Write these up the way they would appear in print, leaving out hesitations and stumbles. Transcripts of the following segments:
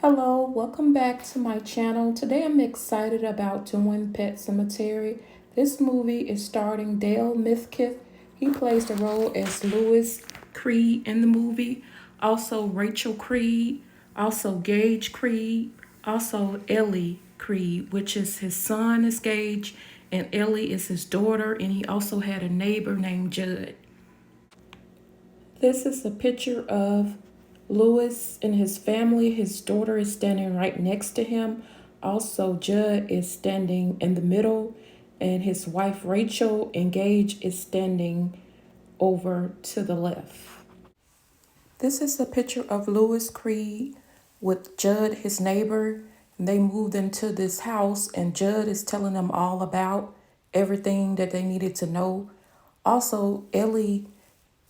Hello, welcome back to my channel. Today I'm excited about doing Pet Sematary. This movie is starring Dale Mifkith. He plays the role as Lewis Creed in the movie. Also Rachel Creed, also Gage Creed, also Ellie Creed, which is his son is Gage, and Ellie is his daughter, and he also had a neighbor named Judd. This is a picture of Lewis and his family. His daughter is standing right next to him. Also, Judd is standing in the middle, and his wife Rachel and Gage is standing over to the left. This is a picture of Lewis Creed with Judd, his neighbor. They moved into this house, and Judd is telling them all about everything that they needed to know. Also, Ellie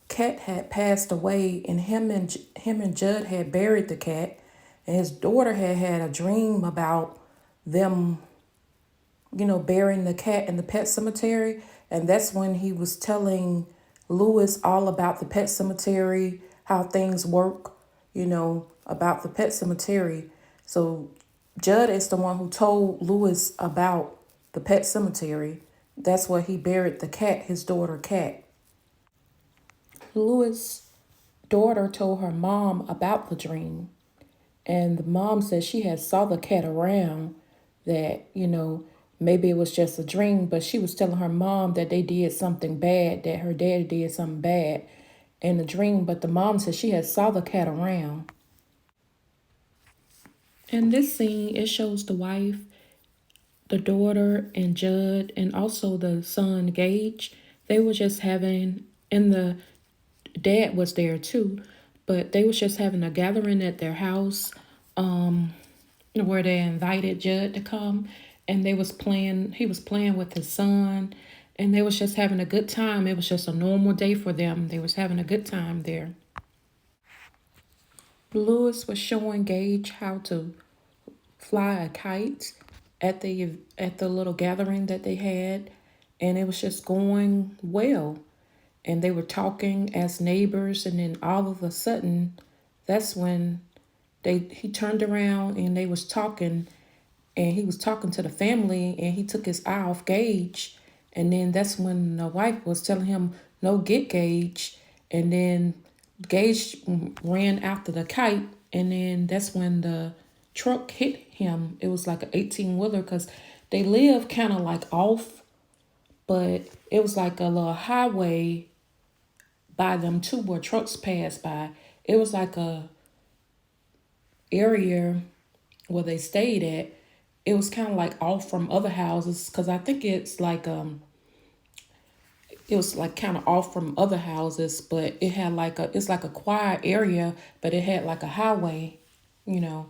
cat had passed away, and him and Judd had buried the cat, and his daughter had had a dream about them, burying the cat in the pet cemetery, and that's when he was telling Lewis all about the pet cemetery, how things work, about the pet cemetery. So Judd is the one who told Lewis about the pet cemetery. That's where he buried the cat, his daughter cat. Lewis' daughter told her mom about the dream, and the mom said she had saw the cat around, that maybe it was just a dream, but she was telling her mom that they did something bad, that her daddy did something bad in the dream, but the mom said she had saw the cat around. In this scene, it shows the wife, the daughter, and Judd, and also the son Gage. They were just having, and the dad was there too, but they was just having a gathering at their house, where they invited Judd to come, and he was playing with his son, and they was just having a good time. It was just a normal day for them. They was having a good time there. Lewis was showing Gage how to fly a kite at the little gathering that they had, and it was just going well. And they were talking as neighbors, and then all of a sudden, that's when he turned around and they was talking, and he was talking to the family, and he took his eye off Gage, and then that's when the wife was telling him, no, get Gage. And then Gage ran after the kite, and then that's when the truck hit him. It was like an 18-wheeler, because they live kind of like off, but it was like a little highway by them too, where trucks pass by. It was like a area where they stayed at. It was kind of like off from other houses, because I think it was like kind of off from other houses, but it's like a quiet area, but it had like a highway, you know.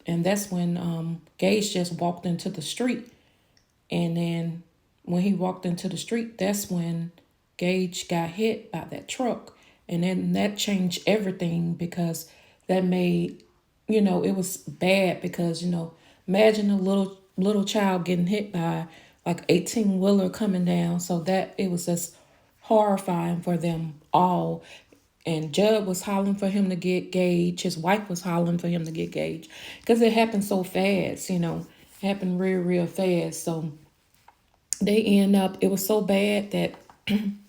And that's when Gage just walked into the street, and then when he walked into the street, that's when Gage got hit by that truck. And then that changed everything, because that made, it was bad, because, imagine a little child getting hit by like 18-wheeler coming down. So that it was just horrifying for them all. And Judd was hollering for him to get Gage. His wife was hollering for him to get Gage, because it happened so fast, It happened real, real fast. So it was so bad that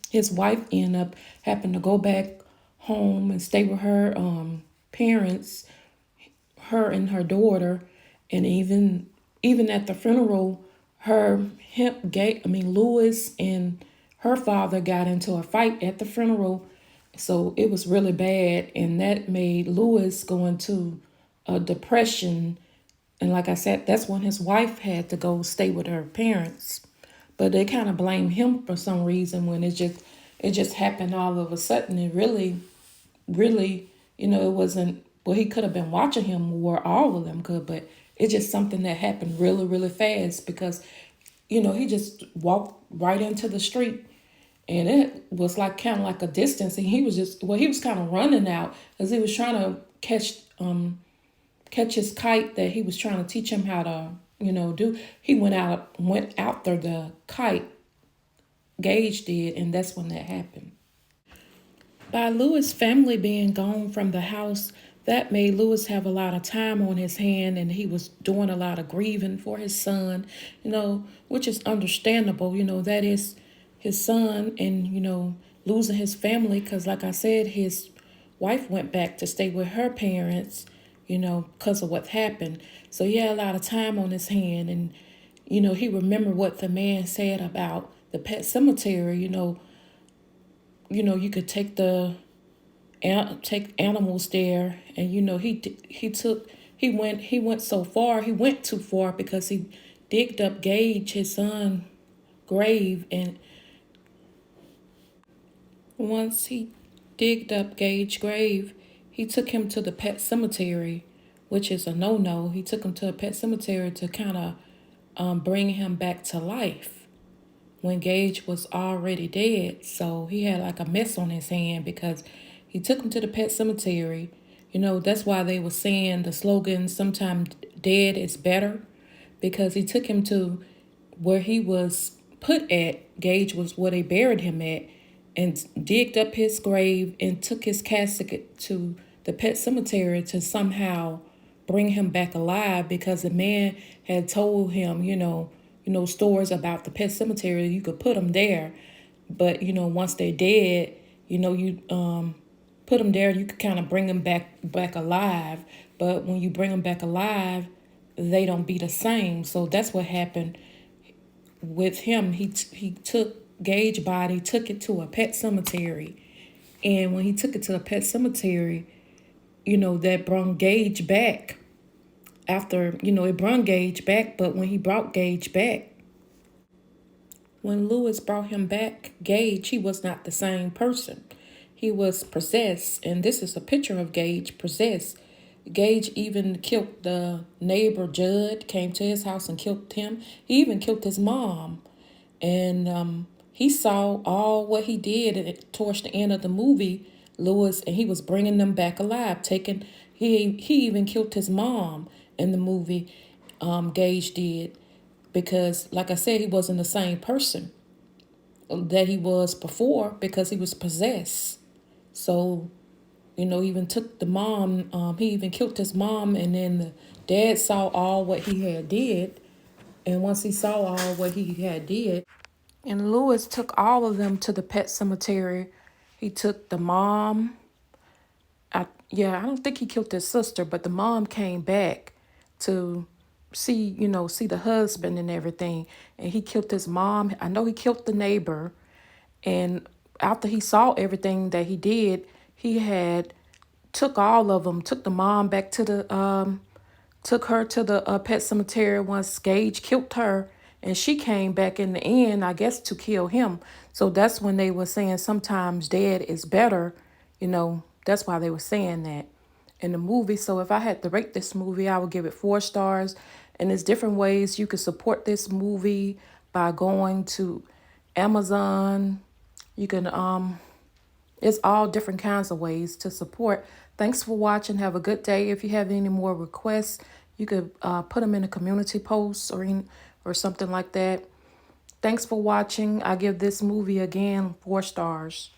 his wife ended up having to go back home and stay with her parents, her and her daughter. And even at the funeral, Lewis and her father got into a fight at the funeral. So it was really bad, and that made Lewis go into a depression. And like I said, that's when his wife had to go stay with her parents. But they kind of blame him for some reason, when it just happened all of a sudden. It really, it wasn't, well, he could have been watching him, or all of them could, but it's just something that happened really, really fast, because, he just walked right into the street, and it was like kind of like a distance. And he was kind of running out, because he was trying to catch his kite that he was trying to teach him how to, do. He went after the kite, Gage did, and that's when that happened. By Lewis' family being gone from the house, that made Lewis have a lot of time on his hand, and he was doing a lot of grieving for his son, which is understandable. That is his son, and, losing his family because, like I said, his wife went back to stay with her parents, because of what happened. So he had a lot of time on his hand, and, he remembered what the man said about the pet cemetery. You could take animals there, and he went so far, he went too far because he digged up Gage, his son, grave. And once he digged up Gage grave, he took him to the pet cemetery, which is a no-no. He took him to a pet cemetery to kind of bring him back to life when Gage was already dead. So he had like a mess on his hand because he took him to the pet cemetery. That's why they were saying the slogan, sometimes dead is better, because he took him to where he was put at. Gage was where they buried him at, and digged up his grave and took his casket to the pet cemetery to somehow bring him back alive, because the man had told him, stories about the pet cemetery. You could put them there, but once they're dead, you put them there. You could kind of bring them back alive, but when you bring them back alive, they don't be the same. So that's what happened with him. He took Gage body, took it to a pet cemetery, and when he took it to a pet cemetery, that brought Gage back. After it brought Gage back, but when he brought Gage back, when Lewis brought him back, Gage, he was not the same person. He was possessed, and this is a picture of Gage possessed. Gage even killed the neighbor. Judd came to his house and killed him. He even killed his mom. And he saw all what he did towards the end of the movie, Lewis, and he was bringing them back alive. He even killed his mom in the movie. Gage did, because, like I said, he wasn't the same person that he was before because he was possessed. So, he even took the mom. He even killed his mom, and then the dad saw all what he had did. And once he saw all what he had did, and Lewis took all of them to the pet cemetery. He took the mom. I don't think he killed his sister, but the mom came back to see the husband and everything. And he killed his mom. I know he killed the neighbor. And after he saw everything that he did, he had took all of them, took the mom back to took her to the pet cemetery once Gage killed her, and she came back in the end, I guess, to kill him. So that's when they were saying sometimes dead is better. That's why they were saying that in the movie. So if I had to rate this movie, I would give it 4 stars. And there's different ways you could support this movie by going to Amazon. You can it's all different kinds of ways to support. Thanks for watching. Have a good day. If you have any more requests, you could put them in a community post or something like that. Thanks for watching. I give this movie again 4 stars.